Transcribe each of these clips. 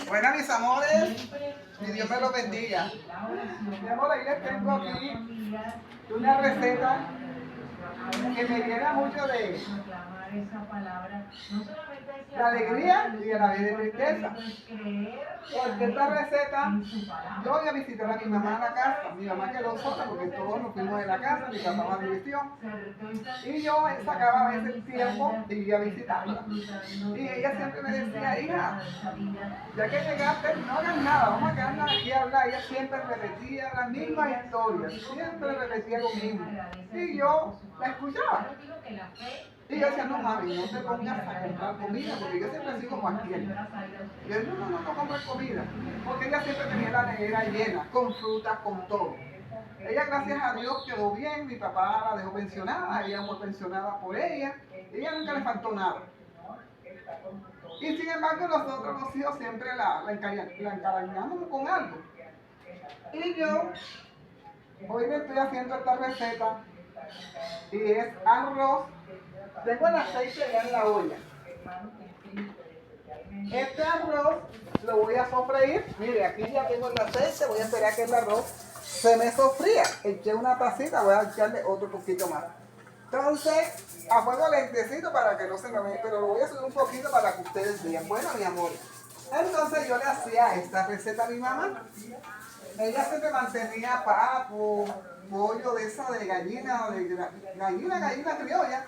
Bueno, mis amores, y Dios me los bendiga. Mi amor, ahí les tengo aquí una receta que me llena mucho de alegría y a la vez de tristeza. Porque esta receta, yo voy a visitar a mi mamá en la casa. Mi mamá quedó sola porque todos nos fuimos de la casa, mi papá me advirtió. Y yo sacaba a veces el tiempo y iba a visitarla. Y ella siempre me decía, hija, ya que llegaste, no hagas nada, vamos a quedarnos aquí a hablar. Ella siempre repetía las mismas historias, siempre repetía lo mismo. Y yo la escuchaba. Y yo decía, no mami, no te pongas a comprar comida, porque yo siempre sigo como aquí. Y yo, no compres comida, porque ella siempre tenía la nevera llena, con frutas, con todo. Ella, gracias a Dios, quedó bien, mi papá la dejó pensionada, ella fue pensionada por ella nunca le faltó nada. Y sin embargo, nosotros los hijos siempre la encariñamos con algo. Y yo, hoy le estoy haciendo esta receta, y es arroz. Tengo el aceite ya en la olla. Este arroz lo voy a sofreír. Mire, aquí ya tengo el aceite, voy a esperar que el arroz se me sofría. Eché una tacita, voy a echarle otro poquito más. Entonces, a fuego lentecito para que no se me vea, pero lo voy a subir un poquito para que ustedes vean. Bueno, mi amor, entonces yo le hacía esta receta a mi mamá. Ella siempre mantenía papo, pollo de esa de gallina, gallina criolla.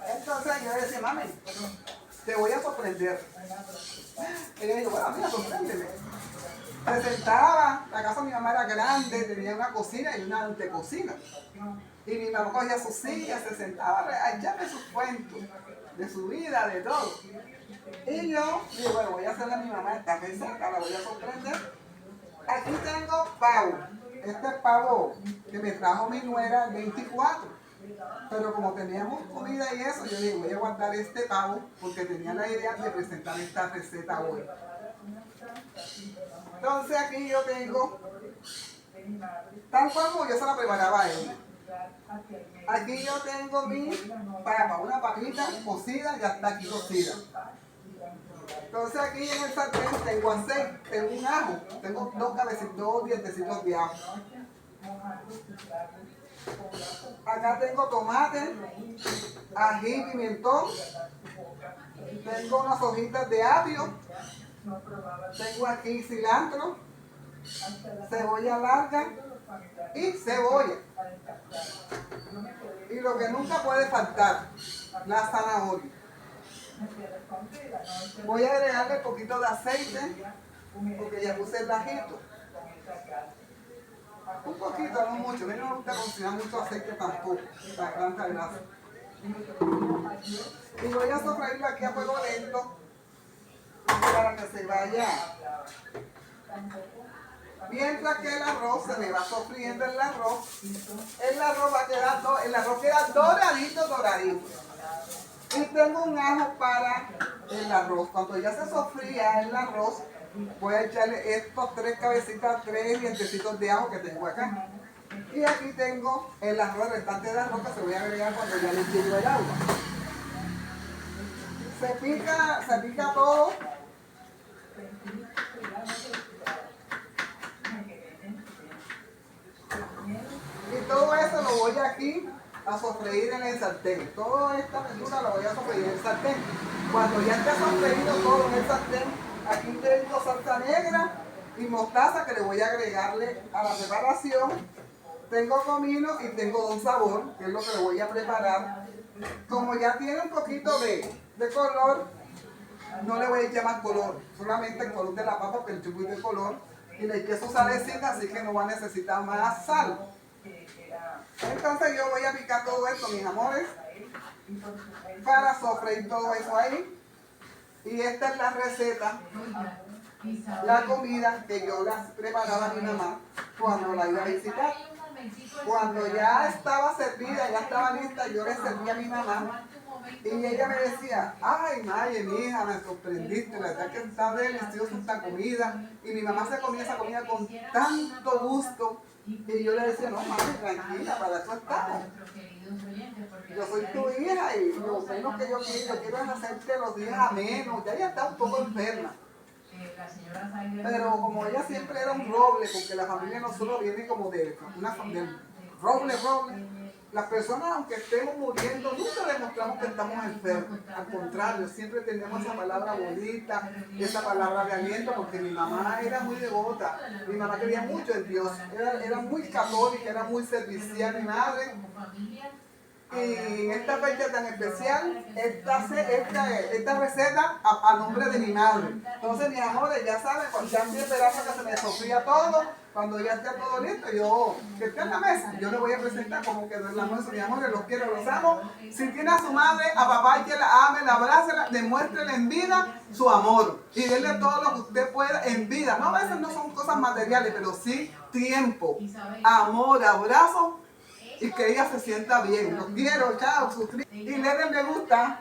Entonces yo le decía, mami, te voy a sorprender. Ella dijo, bueno, mira, sorpréndeme. Se sentaba, la casa de mi mamá era grande, tenía una cocina y una antecocina. Y mi mamá cogía su silla, se sentaba a echarme sus cuentos de su vida, de todo. Y yo digo, bueno, voy a hacerle a mi mamá esta receta, la voy a sorprender. Aquí tengo pavo. Este pavo que me trajo mi nuera el 24. Pero como teníamos comida y eso, yo dije, voy a guardar este pavo porque tenía la idea de presentar esta receta hoy. Entonces aquí yo tengo, tal cual como yo se la preparaba a ella. Aquí yo tengo mi papa, una papita cocida, ya está aquí cocida. Entonces aquí en el sartén tengo aceite, tengo un ajo, tengo dos dientecitos de ajo. Acá tengo tomate, ají, pimentón, tengo unas hojitas de apio, tengo aquí cilantro, cebolla larga y cebolla. Y lo que nunca puede faltar, la zanahoria. Voy a agregarle un poquito de aceite porque ya puse el ajito. Un poquito, no mucho. A mí no me gusta cocinar mucho aceite tampoco, para tanta grasa. Y voy a sofreírlo aquí a fuego lento para que se vaya. Mientras que el arroz se me va sofriendo el arroz va a quedar, el arroz queda doradito. Y tengo un ajo para el arroz. Cuando ya se sofría el arroz, voy a echarle estos 3 cabecitas, 3 dientecitos de ajo que tengo acá. Y aquí tengo el arroz, el restante de arroz que se voy a agregar cuando ya le eche el agua. Se pica todo. Y todo eso lo voy aquí a sofreír en el sartén. Toda esta verdura la voy a sofreír en el sartén. Cuando ya esté sofreído todo en el sartén, aquí tengo salsa negra y mostaza que le voy a agregarle a la preparación. Tengo comino y tengo Don Sabor, que es lo que le voy a preparar. Como ya tiene un poquito de color, no le voy a echar más color, solamente el color de la papa, porque el chupo de color. Y le eché su salecita, así que no va a necesitar más sal. Entonces yo voy a picar todo esto, mis amores, para sofreír todo eso ahí. Y esta es la receta, la comida que yo la preparaba a mi mamá cuando la iba a visitar. Cuando ya estaba servida, ya estaba lista, yo le servía a mi mamá. Y ella me decía, ay, Maye, mi hija, me sorprendiste, la verdad que está deliciosa esta comida. Y mi mamá se comía esa comida con tanto gusto. Y yo le decía, no, mami, tranquila, para eso estamos. Yo soy tu hija y lo menos que yo quiero es hacerte los días amenos. Ya ella está un poco enferma. Pero como ella siempre era un roble, porque la familia de nosotros viene como de roble, las personas, aunque estemos muriendo, nunca demostramos que estamos enfermos. Al contrario, siempre tenemos esa palabra bonita, esa palabra de aliento, porque mi mamá era muy devota. Mi mamá creía mucho en Dios. Era muy católica, era muy servicial, mi madre. Y en esta fecha tan especial, esta receta a nombre de mi madre. Entonces, mis amores, ya saben, cuando ya estoy esperando que se me sofría todo, cuando ya esté todo listo, que esté en la mesa, yo le voy a presentar como quedó el almuerzo. Mis amores, los quiero, los amo. Si tiene a su madre, a papá, que la ame, la abrácela, demuéstrele en vida su amor. Y denle todo lo que usted pueda en vida. No, a veces no son cosas materiales, pero sí tiempo, amor, abrazo. Y que ella se sienta bien. Los quiero, chao, suscríbete y le den me gusta.